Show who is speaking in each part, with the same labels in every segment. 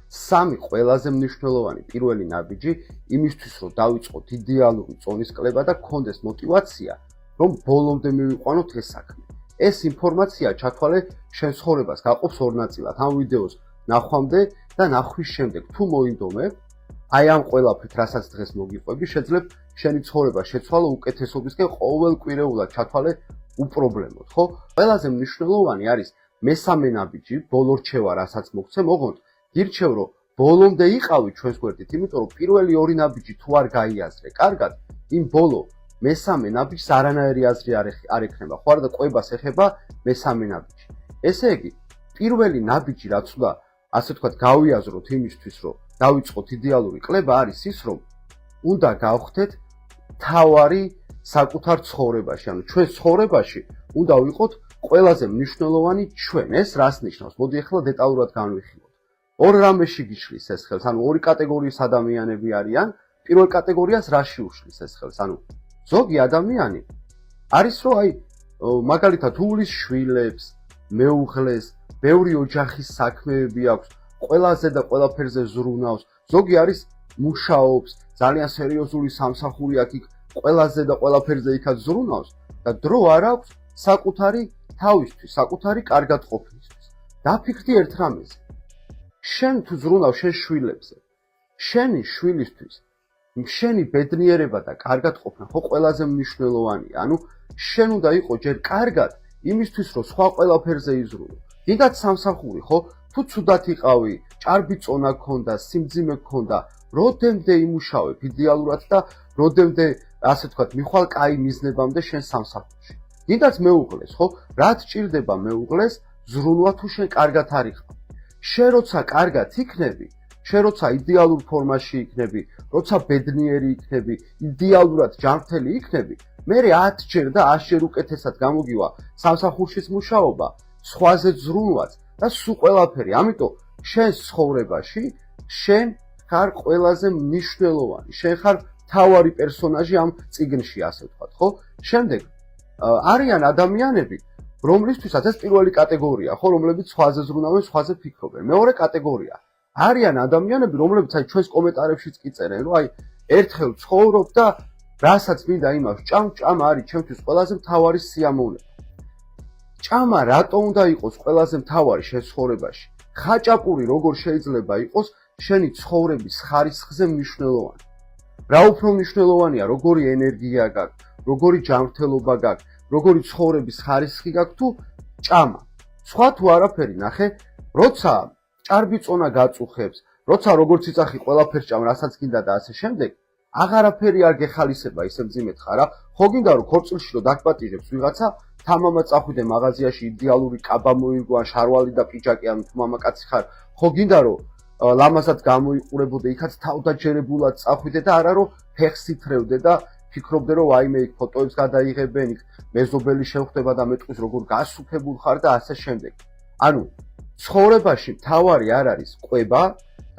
Speaker 1: 3 ყველაზე მნიშვნელოვანი პირველი ნაბიჯი იმისთვის, რომ დავიწყოთ იდეალური წონის კლება და გქონდეს мотиваცია, რომ ბოლომდე მივიყვანოთ ეს საქმე. ეს ინფორმაცია ჩათვალე შენ ცხოვრებას გაყოფს ორ ნაწილად. ამ ვიდეოს ნახვამდე და ნახვის შემდეგ თუ მოინდომე, აი ამ ყველაფრით, რასაც დღეს მოგიყვები, შეძლებ შენი ცხოვრება შეცვალო უკეთესობისკენ ყოველკვირეულად ჩათვალე უპრობლემოდ, ხო? ყველაზე მნიშვნელოვანი არის მესამე ნაბიჯი, ბოლო რჩევა, რასაც მოგცემ, ოღონდ გირჩევ, რომ ბოლომდე იყავი ჩვენს გვერდით, იმიტომ რომ პირველი ორი ნაბიჯი თუ არ გაიაზრე კარგად, იმ ბოლო მესამე ნაბიჯს არანაირი აზრი არ ექნება, ხო არა და ყვებას ეხება მესამე ნაბიჯი. ესე იგი, პირველი ნაბიჯი რაც უნდა, ასე ვთქვათ, გავიაზროთ იმისთვის, რომ დავიწყოთ იდეალური კლება, არის ის, რომ უნდა გავხდეთ თავარი საკუთარ ცხოვრებაში, ანუ ჩვენ ცხოვრებაში უნდა ვიყოთ ყველაზე მნიშვნელოვანი ჩვენ. ეს რას ნიშნავს? მოდი ახლა დეტალურად განვიხილოთ. ორ რამეში გიშლის ეს ხელს, ანუ ორი კატეგორიის ადამიანები არიან. პირველ კატეგორიას რაში უშლის ეს ხელს? ანუ ზოგი ადამიანი არის, რომ აი მაგალითად უვლის შვილებს, მეუღლეს, ბევრი ოჯახის საქმეები აქვს, ყველაზე და ყველაფერზე ზრუნავს. ზოგი არის მუშაობს, ძალიან სერიოზული სამსახური აქვს, იქ ყველაზე და ყველაფერზე იქაც ზრუნავს და დრო არ აქვს საკუთარი თავისთვის, საკუთარი კარგად ყოფნისთვის. დაფიქრდი ერთ რამეზე. შენ თუ ზრუნავ შენ შვილებზე, შენი შვილისთვის შენი ბედნიერება და კარგად ყოფნა ხო ყველაზე მნიშვნელოვანია. ანუ შენ უნდა იყო ჯერ კარგად იმისთვის, რომ სხვა ყველაფერზე იზრუნო. დიდად სამსახური ხო? თუ ცუდად იყავი, ჭარბი წონა გქონდა, სიმძიმე გქონდა, როდემდე იმუშავებ იდეალურად და როდემდე, ასე ვთქვათ, მიხვალ კაი მიზნებამდე შენ სამსახურში. დიდად მეუღლეს, ხო? რაც ჭირდება მეუღლეს, ზრუნვა თუ შენ კარგად არ იყავ. შენ როცა კარგად იქნები, შენ როცა იდეალურ ფორმაში იქნები, როცა ბედნიერი იქნები, იდეალურად ჯანმრთელი იქნები, მერე 10 ჯერ და 100 ჯერ უკეთესად გამოგივა სამსახურშიც მუშაობა, სხვაზე ზრუნვაც და სულ ყველაფერი. ამიტომ შენ ცხოვრებაში შენ ხარ ყველაზე მნიშვნელოვანი, შენ ხარ თავარი პერსონაჟი ამ წიგნში, ასე ვთქვათ, ხო? შემდეგ არიან ადამიანები, რომლისთვისაც ეს პირველი კატეგორია, ხო, რომლებიც სხვაზე ზრუნავენ, სხვაზე ფიქრობენ. მეორე კატეგორია არიან ადამიანები, რომლებიც აი ჩვენს კომენტარებშიც კი წერენ, რომ აი ერთხელ ცხოვრობ და რასაც მინდა იმას ჭამ არის ჩემთვის ყველაზე მთავარი სიამოვნება. ჭამა რატო უნდა იყოს ყველაზე მთავარი შენ ცხოვრებაში? ხაჭაპური როგორ შეიძლება იყოს შენი ცხოვრების ხარისხზე მნიშვნელოვანი? რა უფრო მნიშვნელოვანია, როგორი ენერგია გაქვს, როგორი ჯანმრთელობა გაქვს, როგორი ცხოვრების ხარისხი გაქვს თუ ჭამა. სხვა თუ არაფერი ნახე, როცა ჭარბი წონა გაწუხებს, როცა როგორც იცახი ყველაფერს ჭამ, რასაც გინდა და ასე შემდეგ, აღარაფერი არ გეხალისება ისე მძიმედ ხარ, ხო გინდა რომ ქორწილში რომ დაგპატიჟებს ვიღაცა, თამამა წახვიდე მაღაზიაში იდეალური კაბა მოირგო, ან შარვალი და პიჯაკი, ან თუ მამაკაცი ხარ, ხო გინდა რომ ლამაზად გამოიყურებოდე, იქაც თავდაჯერებულად წახვიდე და არა რომ ფეხს ითრევდე და ფიქრობდე რომ აიმე იქ ფოტოებს გადაიღებენ, იქ მეზობელი შეხვდება და მეტყვის როგორ გასუფებულ ხარ და ასე შემდეგ. ანუ ცხოვრებაში მთავარი არ არის ყვება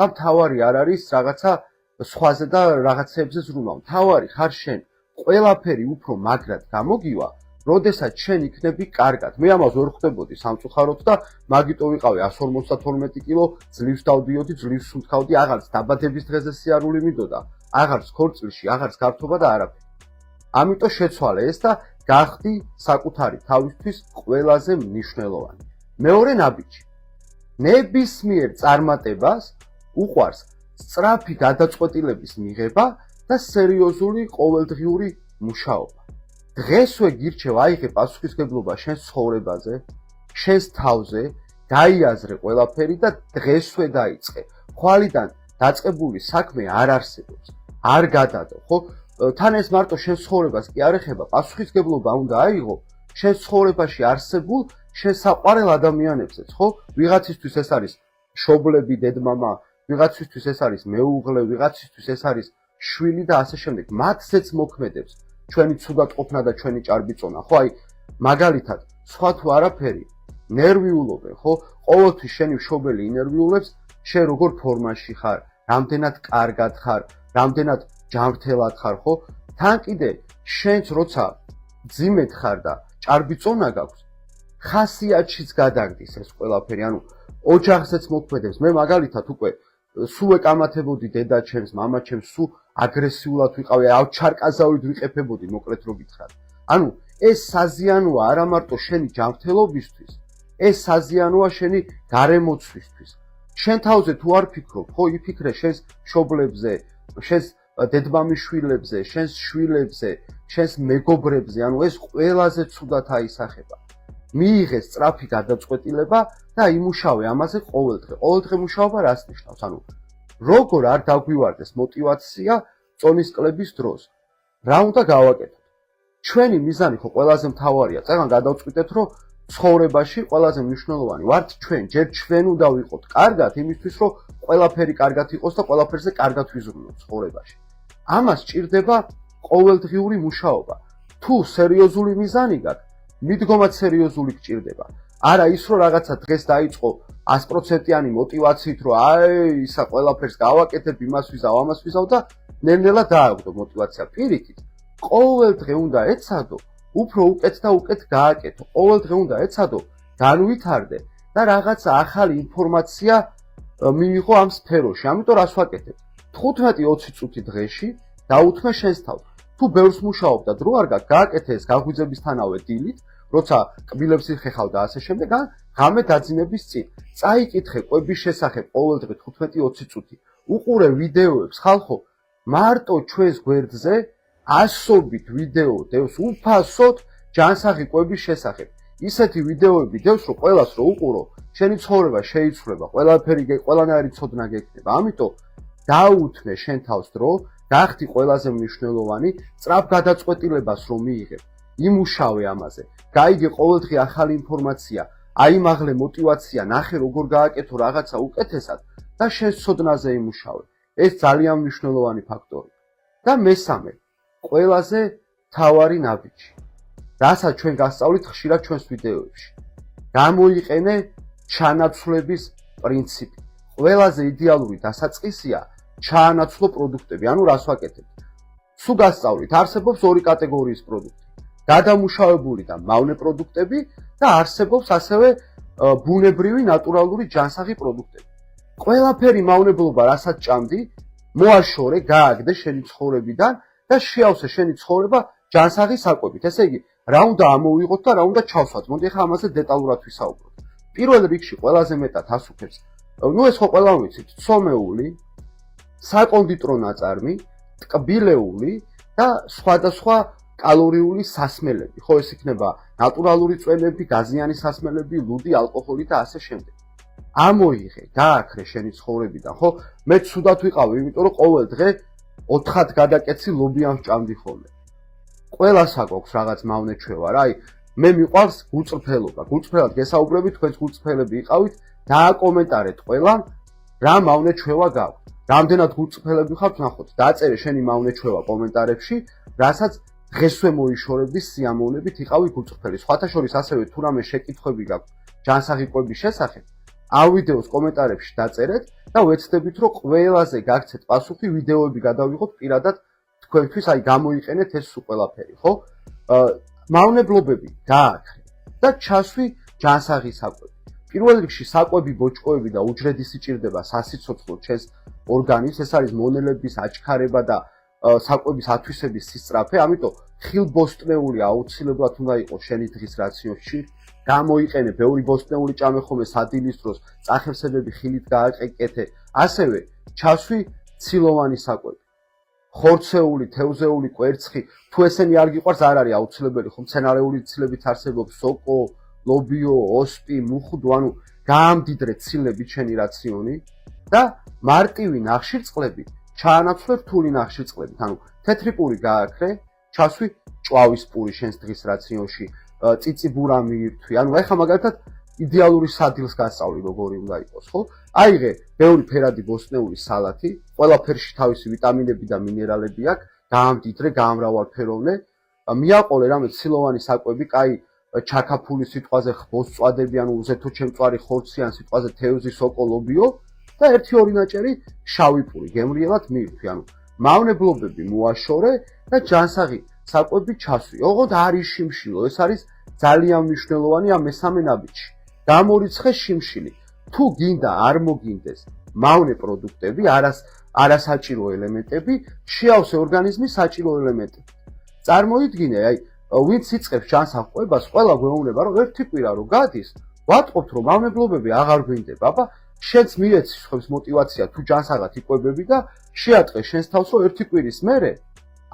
Speaker 1: და მთავარი არ არის რაღაცა სხვაზე და რაღაცებზე ზრუნვა. მთავარი ხარ შენ. ყველაფერი უფრო მაგრად გამოგივა, როდესაც შენ იქნები კარგად. მე ამას ვერ ხვდებოდი სამწუხაროდ და მაგიტო ვიყავი 152 კილო, ძლივს დავდიოდი, ძლივს სუნთქავდი, აღარც დაბადების დღეზე სიარული მინდოდა, აღარც ქორწილში, აღარც გართობა და არაფერი. ამიტომ შეცვალე ეს და გახდი საკუთარი თავისთვის ყველაზე მნიშვნელოვანი. მეორე ნაბიჯი. ნებისმიერ წარმატებას უყვარს სწრაფი გადაწყვეტილების მიღება და სერიოზული ყოველდღიური მუშაობა. დღესვე გირჩევ აიღე პასუხისმგებლობა შენს ცხოვრებაზე, შენს თავზე, გაიაზრე ყველაფერი და დღესვე დაიწყე. ხვალიდან დაწყებული საქმე არ არსებობს, არ გადადო, ხო? თან ეს მარტო შენს ცხოვრებას კი არ ეხება, პასუხისმგებლობა უნდა აიღო შენს ცხოვრებაში არსებულ შენ საყვარელ ადამიანებზეც, ხო? ვიღაცისთვის ეს არის მშობლები, დედმამა, ვიღაცისთვის ეს არის მეუღლე, ვიღაცისთვის ეს არის შვილი და ასე შემდეგ. მათზეც მოქმედებს ჩვენი ცუდად ყოფნა და ჩვენი ჭარბი წონა, ხო? აი მაგალითად, სხვა თუ არაფერი, ნერვიულობენ, ხო? ყოველთვის შენი მშობელი ინერვიულებს, შენ როგორ ფორმაში ხარ, რამდენად კარგად ხარ, რამდენად ჯანმრთელად ხარ, ხო? თან კიდე შენც როცა ძიმედ ხარ და ჭარბი წონა გაქვს, ხასიათშიც გადაგდის ეს ყველაფერი, ანუ ოჯახზეც მოქმედებს. მე მაგალითად უკვე სულ ეკამათებოდი დედაჩემს, მამაჩემს, სულ აგრესიულად ვიყავი, ჩარკაზავით ვიყებებოდი, მოკლედ რო გითხრათ. ანუ ეს საზიანოა არა მარტო შენი ჯანმრთელობისთვის, ეს საზიანოა შენი გარემოცვისთვის. შენ თავზე თუ არ ფიქრობ, ხო, იფიქრე შენს მშობლებზე, შენს დედმამიშვილებზე, შენს შვილებზე, შენს მეგობრებზე, ანუ ეს ყველაზე ცუდად აისახება. მიიღეს სწრაფი გადაწყვეტილება და იმუშავე ამაზე ყოველდღე. ყოველდღე მუშაობა რას ნიშნავს? ანუ როგორ არ დაგვივარდეს мотиваცია წონისკლების დროს. რა უნდა გავაკეთოთ? ჩვენი მიზანი ხო ყველაზე მთავარია. წეგან გადავწყვიტეთ, რომ ცხოვრებაში ყველაზე მნიშვნელოვანი ვართ ჩვენ. ჯერ ჩვენ უნდა ვიყოთ კარგად იმისთვის, რომ ყველაფერი კარგად იყოს და ყველაფერზე კარგად ვიზრუნოთ ცხოვრებაში. ამას ჭირდება ყოველდღიური მუშაობა. თუ სერიოზული მიზანი გაქვს, მიდგომაც სერიოზული გჭირდება. არა ის რომ რაღაცა დღეს დაიწყო 100%-იანი мотиваციით, რომ აი ისა ყველაფერს გავაკეთებ, იმას ვიზავ, ამას ვიზავ და ნელ-ნელა დააგდო мотиваცია. პირიქით, ყოველდღე უნდა ეცადო უფრო უკეთ და უკეთ გააკეთო. ყოველდღე უნდა ეცადო განვითარდე და რაღაცა ახალი ინფორმაცია მიიღო ამ სფეროში. ამიტომ რას ვაკეთებ? 15-20 წუთი დღეში დაუთმე შენს თავს. თუ ბევრს მუშაობ და დრო არ გაქვს, გააკეთე ეს გაღვიძებისთანავე დილით, როცა კბილებს იხეხავ და ასე შემდეგ, ან ღამე დაძინების წინ. წაიკითხე კვების შესახებ ყოველდღე 15-20 წუთი. უყურე ვიდეოებს, ხალხო, მარტო ჩვენს გვერდზე ასობით ვიდეო დევს უფასოდ ჯანსაღი კვების შესახებ. ისეთი ვიდეოები დევს, რომ ყველას რო უყურო, შენი ცხოვრება შეიცვლება, ყველანაირი ცოდნა გექნება. ამიტომ დაუთმე შენ თავს დრო, გახდი ყველაზე მნიშვნელოვანი, სწრაფ გადაწყვეტილებას რომ მიიღებ. იმუშავე ამაზე. გაიგე ყოველდღე ახალი ინფორმაცია, აიმაღლე мотиваცია, ნახე როგორ გააკეთო რაღაცა უკეთესად და შენ ცოდნაზე იმუშავე. ეს ძალიან მნიშვნელოვანი ფაქტორია. და მესამე, ყველაზე მთავარი ნაბიჯი. რასაც ჩვენ გასწავლით ხშირად ჩვენს ვიდეოებში. გამოიყენე ჩანაცვლების პრინციპი. ყველაზე იდეალური დასაწყისია ჩაანაცვლო პროდუქტები. ანუ რას ვაკეთებ? სულ გასწავლით, არსებობს ორი კატეგორიის პროდუქტი. გადამუშავებული და მავნე პროდუქტები და არსებობს ასევე ბუნებრივი ნატურალური ჯანსაღი პროდუქტები. ყველაფერი მავნებლობა, რასაც ჭამდი, მოაშორე, გააგდე შენი ცხოვრებიდან და შეავსე შენი ცხოვრება ჯანსაღი საკვებით. ესე იგი, რა უნდა ამოვიღოთ და რა უნდა ჩავსვათ. მოდი ახლა ამაზე დეტალურად ვისაუბროთ. პირველ რიგში ყველაზე მეტად ასუფებს, ეს ხო ყველა ვიცით, ცომეული, საკონდიტრო ნაწარმი, ტკბილეული და სხვადასხვა კალორიული სასმელები. ხო, ეს იქნება ნატურალური წვენები, გაზიანი სასმელები, ლუდი, ალკოჰოლი და ასე შემდეგ. ამოიღე, გააქრე შენი ცხოვრებიდან, ხო? მე ცუდად ვიყავი, იმიტომ რომ ყოველ დღე 4 გადაკეცი ლობიამს ჭამდი ხოლმე. ყველას აქვს რაღაც მავნე ჩვევა, რა, აი, მე მიყვარს გულწრფელობა. გულწრფელად გესაუბრები, თქვენს გულწრფელები იყავით, დააკომენტარეთ ყველამ, რა მავნე ჩვევა გაქვთ. რამდენად გულწრფელები ხართ, ნახოთ, დაწერე შენი მავნე ჩვევა კომენტარებში, რასაც დღესვე მოიშორებდი სიამოვნებით იყავი გულწრფელი. სხვათა შორის ასევე თუ რამე შეკითხვები გაქვთ ჯანსაღი კვების შესახებ, ამ ვიდეოს კომენტარებში დაწერეთ და ვეცდებით, რომ ყველაზე გაგცეთ პასუხი, ვიდეოები გადავიღოთ პირადად თქვენთვის, აი გამოიყენეთ ეს სულ ყველაფერი, ხო? მავნებლობები გააქრე და ჩასვი ჯანსაღი საკვები. პირველ რიგში საკვები, ბოჭკოები და უჯრედი სიჭირდება სასიცოცხლო ჩვენს ორგანიზმს, ეს არის მონელების აჩქარება და საკვების ათვისების სისწრაფე, ამიტომ ხილბოსტნეული აუცილებლად უნდა იყოს შენი დღის რაციონში. გამოიყენე, ბევრი ბოსტნეული ჭამე ხოლმე სადილის დროს, წახევსებები ხილით გააკეთე, ასევე ჩასვი ცილოვანი საკვები. ხორცეული, თევზეული, კვერცხი, თუ ესენი არ გიყვარს, არ არის აუცილებელი, ხო მცენარეული ცილებიც არსებობს, სოკო, ლობიო, ოსპი, მუხდო, ანუ გაამდიდრე ცილებით შენი რაციონი და მარტივი ნახშირწყლები ჩაანაცვლე რთული ნახშირწყლებით, ანუ თეთრი პური გააქრე, ჩასვი ჭვავის პური შენს დღის რაციონში, წიწიბურა მიირთვი, ანუ ეხლა მაგალითად იდეალური სადილს გასწავლი როგორი უნდა იყოს, ხო? აიღე ბევრი ფერადი ბოსტნეული სალათი, ყველაფერში თავისი ვიტამინები და მინერალები აქვს, გაამდიდრე, გაამრავალფეროვნე, მიაყოლე რამე ცილოვანი საკვები, კაი ჩაქაფული სიტყვაზე ხბოსწვადები, ანუ უზეთოჩემწვარი ხორციან სიტყვაზე თევზი, სოკო, ლობიო და 1-2 ნაჭერი შავი პური გემრიელად მიირთვი, ანუ მავნებლობები მოაშორე და ჯანსაღი საკვები ჩასვი. ოღონდ არის შიმშილო, ეს არის ძალიან მნიშვნელოვანი ამ მესამე ნაბიჯში. გამორიცხე შიმშილი. თუ გინდა არ მოგინდეს, მავნე პროდუქტები, არასაჭირო ელემენტები შეავსე ორგანიზმის საჭირო ელემენტები. წარმოიდგინე, ვინც იწყებს ჯანსაღ ყვებას, ყველა გვეუბნება, რომ ერთი კვირა რო გადის, ვატყობთ, რომ მავნებლობები აღარ გვინდება, აბა შენც მიეცი ხებს მოტივაცია თუ ჯანსაღად იყვებები და შეატყე შენს თავს, რომ ერთი კვირის მერე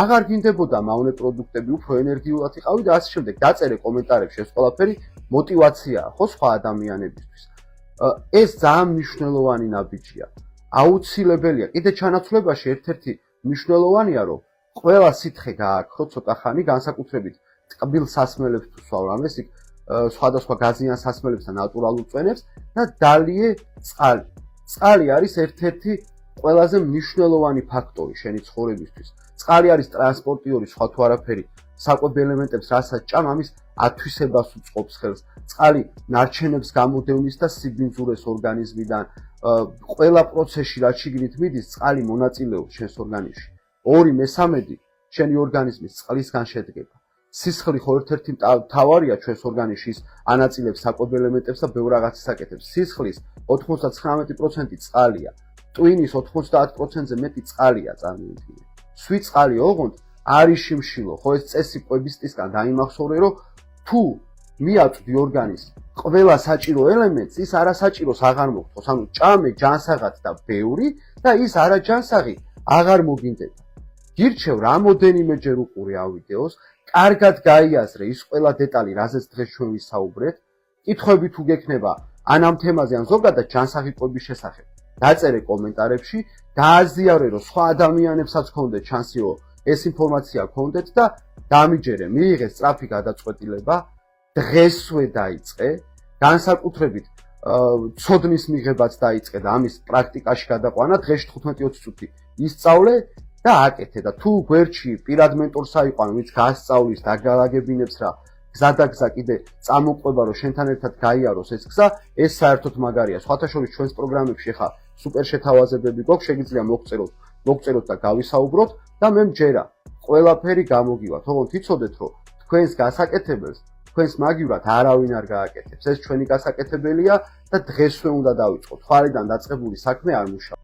Speaker 1: აღარ გინდებოდა მავნე პროდუქტები, უფრო ენერგიულად იყავი და ასე შემდეგ. დაწერე კომენტარებში ეს ყველაფერი მოტივაციაა, ხო, სხვა ადამიანებისთვის. ეს ძალიან მნიშვნელოვანი ნაბიჯია. აუცილებელია. კიდე ჩანაცვლებაში ერთ-ერთი მნიშვნელოვანია, რომ ყველა სითხე გააქრო ცოტა ხანი, განსაკუთრებით ტკბილ სასმელებს თუ სვავ, ეს სხვადასხვა გაზიან სასმელებს და ნატურალურ წვენებს და დალიე წყალი. წყალი არის ერთ-ერთი ყველაზე მნიშვნელოვანი ფაქტორი შენი ცხოვრებისთვის. წყალი არის ტრანსპორტიორი, სხვა თუ არაფერი. საკვებ ელემენტებს რასაც ჭამ, ამის ათვისებას უწყობს ხელს. წყალი ნარჩენებს გამოდევნის და სიბინძურეს ორგანიზმიდან. ყველა პროცესში რაც შიგნით მიდის, წყალი მონაწილეობს შენს ორგანიზმში. 2/3 შენი ორგანიზმის წყლისგან შედგება. სისხლი ხო ერთ-ერთი მთავარია ჩვენს ორგანიზმში, ის ანაწილებს საკვებ ელემენტებს და ბევრ რაღაცას აკეთებს. სისხლის 99% წყალია. ტვინის 90%-ზე მეტი წყალია, წარმოიდგინე. სვი წყალი ოღონდ არის შიმშილო, ხო ეს წესი ყვებისტისგან დაიმახსოვრე, რომ თუ მიაწვდი ორგანიზმს ყველა საჭირო ელემენტს, ის არასაჭიროს აღარ მოხდოს, ანუ ჭამე ჯანსაღად და ბევრი და ის არაჯანსაღი აღარ მოგინდება. გირჩევ რამოდენიმეჯერ უყურე ამ ვიდეოს, კარგად გაიაზრე ის ყველა დეტალი, რაზეც დღეს ჩვენ ვისაუბრეთ. კითხვები თუ გექნება ან ამ თემაზე, ან ზოგადად ჯანსაღი ყვების შესახებ, დაწერე კომენტარებში, გააზიარე, რომ სხვა ადამიანებსაც გქონდეთ შანსი, რომ ეს ინფორმაცია გქონდეთ და დამიჯერე, მიიღე სწრაფი გადაწყვეტილება, დღესვე დაიწყე, განსაკუთრებით ცოდნის მიღებაც დაიწყე და ამის პრაქტიკაში გადაყვანა, დღეში 15-20 წუთი ისწავლე და აკეთე და თუ გვერდში პირად მენტორს აიყვან, ვინც გასწავლის, დაგალაგებინებს რა, გზადაგზა კიდე წამოყვება, რომ შენთან ერთად გაიაროს ეს გზა, ეს საერთოდ მაგარია. სხვათა შორის ჩვენს პროგრამებში ხა სუპერ შეთავაზებები გვაქვს, შეგიძლია მოგწეროთ და გავისაუბროთ და მე მჯერა, ყველაფერი გამოგივათ. ოღონდ იცოდეთ, რომ თქვენს გასაკეთებელს, თქვენს მაგივრად არავინ არ გააკეთებს. ეს ჩვენი გასაკეთებელია და დღესვე უნდა დავიწყოთ. ხვალიდან დაწყებული საქმე არ მუშაობს.